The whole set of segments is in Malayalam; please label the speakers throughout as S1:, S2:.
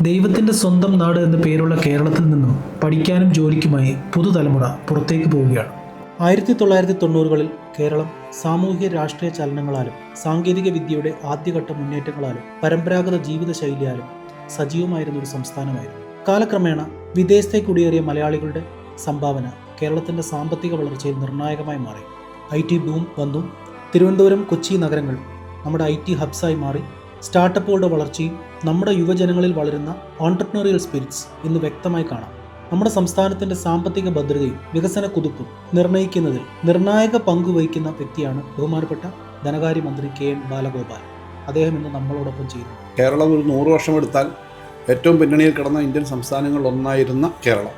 S1: ദൈവത്തിൻ്റെ സ്വന്തം നാട് എന്ന പേരുള്ള കേരളത്തിൽ നിന്നും പഠിക്കാനും ജോലിക്കുമായി പുതുതലമുറ പുറത്തേക്ക് പോവുകയാണ്. 1990-കളിൽ കേരളം സാമൂഹിക രാഷ്ട്രീയ ചലനങ്ങളാലും സാങ്കേതിക വിദ്യയുടെ ആദ്യഘട്ട മുന്നേറ്റങ്ങളാലും പരമ്പരാഗത ജീവിതശൈലിയാലും സജീവമായിരുന്ന ഒരു സംസ്ഥാനമായിരുന്നു. കാലക്രമേണ വിദേശത്തേക്ക് കുടിയേറിയ മലയാളികളുടെ സംഭാവന കേരളത്തിൻ്റെ സാമ്പത്തിക വളർച്ചയിൽ നിർണായകമായി മാറി. IT ബൂം വന്നു. തിരുവനന്തപുരം, കൊച്ചി നഗരങ്ങൾ നമ്മുടെ IT ഹബ്സായി മാറി. സ്റ്റാർട്ടപ്പുകളുടെ വളർച്ചയും നമ്മുടെ യുവജനങ്ങളിൽ വളരുന്ന ഓൺട്രപ്രനറിയൽ സ്പിരിറ്റ്സ് ഇന്ന് വ്യക്തമായി കാണാം. നമ്മുടെ സംസ്ഥാനത്തിൻ്റെ സാമ്പത്തിക ഭദ്രതയും വികസന കുതിപ്പും നിർണ്ണയിക്കുന്നതിൽ നിർണായക പങ്കുവഹിക്കുന്ന വ്യക്തിയാണ് ബഹുമാനപ്പെട്ട ധനകാര്യമന്ത്രി KN ബാലഗോപാൽ. അദ്ദേഹം ഇന്ന് നമ്മളോടൊപ്പം ചെയ്യുന്നു.
S2: കേരളം ഒരു 100 വർഷം എടുത്താൽ ഏറ്റവും പിന്നണിയിൽ കിടന്ന ഇന്ത്യൻ സംസ്ഥാനങ്ങളിൽ ഒന്നായിരുന്ന കേരളം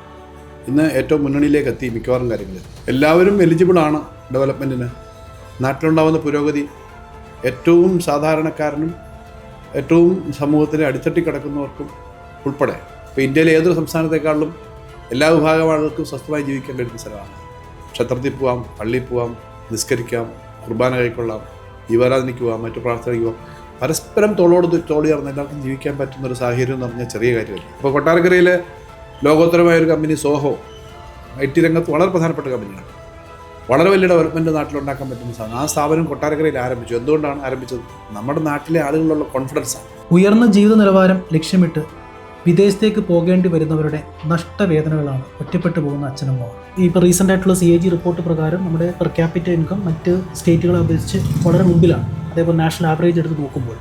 S2: ഇന്ന് ഏറ്റവും മുന്നണിയിലേക്ക് എത്തി. മിക്കവാറും കാര്യങ്ങളിൽ എല്ലാവരും എലിജിബിളാണ് ഡെവലപ്മെൻറ്റിന്. നാട്ടിലുണ്ടാകുന്ന പുരോഗതി ഏറ്റവും സാധാരണക്കാരനും ഏറ്റവും സമൂഹത്തിലെ അടിത്തട്ടി കിടക്കുന്നവർക്കും ഉൾപ്പെടെ ഇപ്പോൾ ഇന്ത്യയിലെ ഏതൊരു സംസ്ഥാനത്തെക്കാളും എല്ലാ വിഭാഗം ആളുകൾക്കും സ്വസ്ഥമായി ജീവിക്കാൻ കഴിയുന്ന സ്ഥലമാണ്. ക്ഷേത്രത്തിൽ പോവാം, പള്ളിയിൽ പോവാം, നിസ്കരിക്കാം, കുർബാന കൈക്കൊള്ളാം, ദീപാരാധനയ്ക്ക് പോവാം, മറ്റു പ്രാർത്ഥനയ്ക്ക് പോവാം. പരസ്പരം തോളോട് തോളി ചേർന്ന് എല്ലാവർക്കും ജീവിക്കാൻ പറ്റുന്ന ഒരു സാഹചര്യം എന്ന് പറഞ്ഞാൽ ചെറിയ കാര്യമല്ല. ഇപ്പോൾ കൊട്ടാരക്കരയിലെ ലോകോത്തരമായൊരു കമ്പനി സോഹോ IT രംഗത്ത് വളരെ പ്രധാനപ്പെട്ട കമ്പനിയാണ്. വളരെ വലിയ ഡെവലപ്മെൻറ്റ് നാട്ടിലുണ്ടാക്കാൻ പറ്റുന്ന സാധനം. ആ സ്ഥാപനം കൊട്ടാരക്കരയിൽ ആരംഭിച്ചു. എന്തുകൊണ്ടാണ് ആരംഭിച്ചത്? നമ്മുടെ നാട്ടിലെ ആളുകളിലുള്ള കോൺഫിഡൻസാണ്.
S1: ഉയർന്ന ജീവിത നിലവാരം ലക്ഷ്യമിട്ട് വിദേശത്തേക്ക് പോകേണ്ടി വരുന്നവരുടെ നഷ്ടവേദനകളാണ് ഒറ്റപ്പെട്ടു പോകുന്ന അച്ഛനമ്മമാർ. ഇപ്പോൾ റീസെൻ്റ് ആയിട്ടുള്ള CAG റിപ്പോർട്ട് പ്രകാരം നമ്മുടെ പെർ ക്യാപിറ്റ ഇൻകം മറ്റ് സ്റ്റേറ്റുകളെ അപേക്ഷിച്ച് വളരെ മുമ്പിലാണ്, അതേപോലെ നാഷണൽ ആവറേജ് എടുത്ത് നോക്കുമ്പോൾ.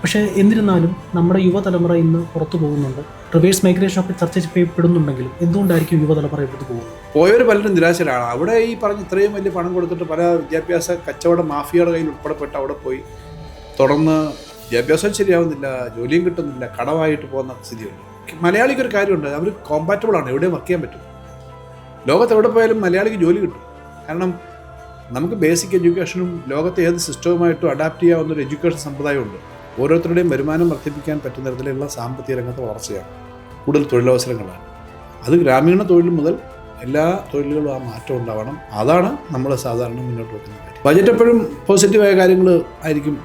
S1: പക്ഷേ എന്നിരുന്നാലും നമ്മുടെ യുവതലമുറ ഇന്ന് പുറത്തു പോകുന്നുണ്ട്. റിവേഴ്സ് മൈഗ്രേഷൻ ഒക്കെ ചർച്ച ചെയ്യപ്പെടുന്നുണ്ടെങ്കിലും എന്തുകൊണ്ടായിരിക്കും യുവതലമുറ എടുത്ത് പോകുന്നത്?
S2: പോയവർ പലരും നിരാശരാണ്. അവിടെ ഈ പറഞ്ഞ ഇത്രയും വലിയ പണം കൊടുത്തിട്ട് പല വിദ്യാഭ്യാസ കച്ചവട മാഫിയയുടെ കയ്യിൽ ഉൾപ്പെടപ്പെട്ട് അവിടെ പോയി തുടർന്ന് വിദ്യാഭ്യാസം ശരിയാവുന്നില്ല, ജോലിയും കിട്ടുന്നില്ല, കടമായിട്ട് പോകുന്ന സ്ഥിതിയുണ്ട്. മലയാളിക്കൊരു കാര്യമുണ്ട്, അവർ കോമ്പാറ്റബിളാണ്, എവിടെയും വർക്ക് ചെയ്യാൻ പറ്റും. ലോകത്ത് എവിടെ പോയാലും മലയാളിക്ക് ജോലി കിട്ടും. കാരണം നമുക്ക് ബേസിക് എഡ്യൂക്കേഷനും ലോകത്തെ ഏത് സിസ്റ്റവുമായിട്ടും അഡാപ്റ്റ് ചെയ്യാവുന്നൊരു എഡ്യൂക്കേഷൻ സമ്പ്രദായമുണ്ട്. ഓരോരുത്തരുടെയും വരുമാനം വർദ്ധിപ്പിക്കാൻ പറ്റുന്ന തരത്തിലുള്ള സാമ്പത്തിക രംഗത്തെ വളർച്ചയാണ്, കൂടുതൽ തൊഴിലവസരങ്ങളാണ്. അത് ഗ്രാമീണ തൊഴിൽ മുതൽ എല്ലാ തൊഴിലുകളും ആ മാറ്റം ഉണ്ടാവണം. അതാണ് നമ്മൾ സാധാരണ മുന്നോട്ട് വെക്കുന്ന കാര്യം. ബജറ്റ് എപ്പോഴും പോസിറ്റീവായ കാര്യങ്ങൾ ആയിരിക്കും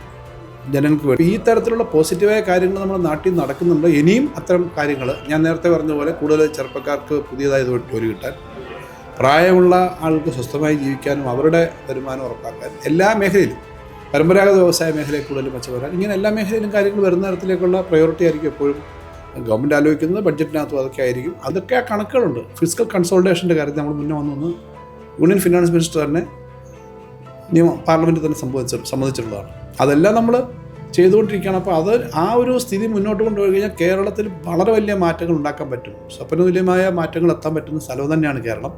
S2: ജനങ്ങൾക്ക് വേണ്ടി. ഈ തരത്തിലുള്ള പോസിറ്റീവായ കാര്യങ്ങൾ നമ്മുടെ നാട്ടിൽ നടക്കുന്നുണ്ട്. ഇനിയും അത്തരം കാര്യങ്ങൾ ഞാൻ നേരത്തെ പറഞ്ഞ പോലെ കൂടുതൽ ചെറുപ്പക്കാർക്ക് പുതിയതായി ജോലി കിട്ടാൻ, പ്രായമുള്ള ആൾക്ക് സ്വസ്ഥമായി ജീവിക്കാനും അവരുടെ വരുമാനം ഉറപ്പാക്കാൻ എല്ലാ മേഖലയിലും, പരമ്പരാഗത വ്യവസായ മേഖലയിൽ കൂടുതൽ മെച്ചപ്പെടാൻ, ഇങ്ങനെ എല്ലാ മേഖലയിലും കാര്യങ്ങൾ വരുന്ന തരത്തിലേക്കുള്ള പ്രയോറിറ്റി ആയിരിക്കും എപ്പോഴും ഗവൺമെൻറ് ആലോചിക്കുന്നത്. ബഡ്ജറ്റിനകത്തും അതൊക്കെ ആയിരിക്കും. അതൊക്കെ ആ കണക്കുകളുണ്ട്. ഫിസിക്കൽ കൺസോളിഡേഷൻ്റെ കാര്യത്തിൽ നമ്മൾ മുന്നേ വന്നു യൂണിയൻ ഫിനാൻസ് മിനിസ്റ്റർ തന്നെ പാർലമെൻറ്റിൽ തന്നെ സമ്മതിച്ചിട്ടുള്ളതാണ്. അതെല്ലാം നമ്മൾ ചെയ്തുകൊണ്ടിരിക്കുകയാണ്. അപ്പോൾ അത് ആ ഒരു സ്ഥിതി മുന്നോട്ട് കൊണ്ടുപോയി കഴിഞ്ഞാൽ കേരളത്തിൽ വളരെ വലിയ മാറ്റങ്ങൾ ഉണ്ടാക്കാൻ പറ്റും. സ്വപ്നതുല്യമായ മാറ്റങ്ങൾ എത്താൻ പറ്റുന്ന സ്ഥലം തന്നെയാണ് കേരളം.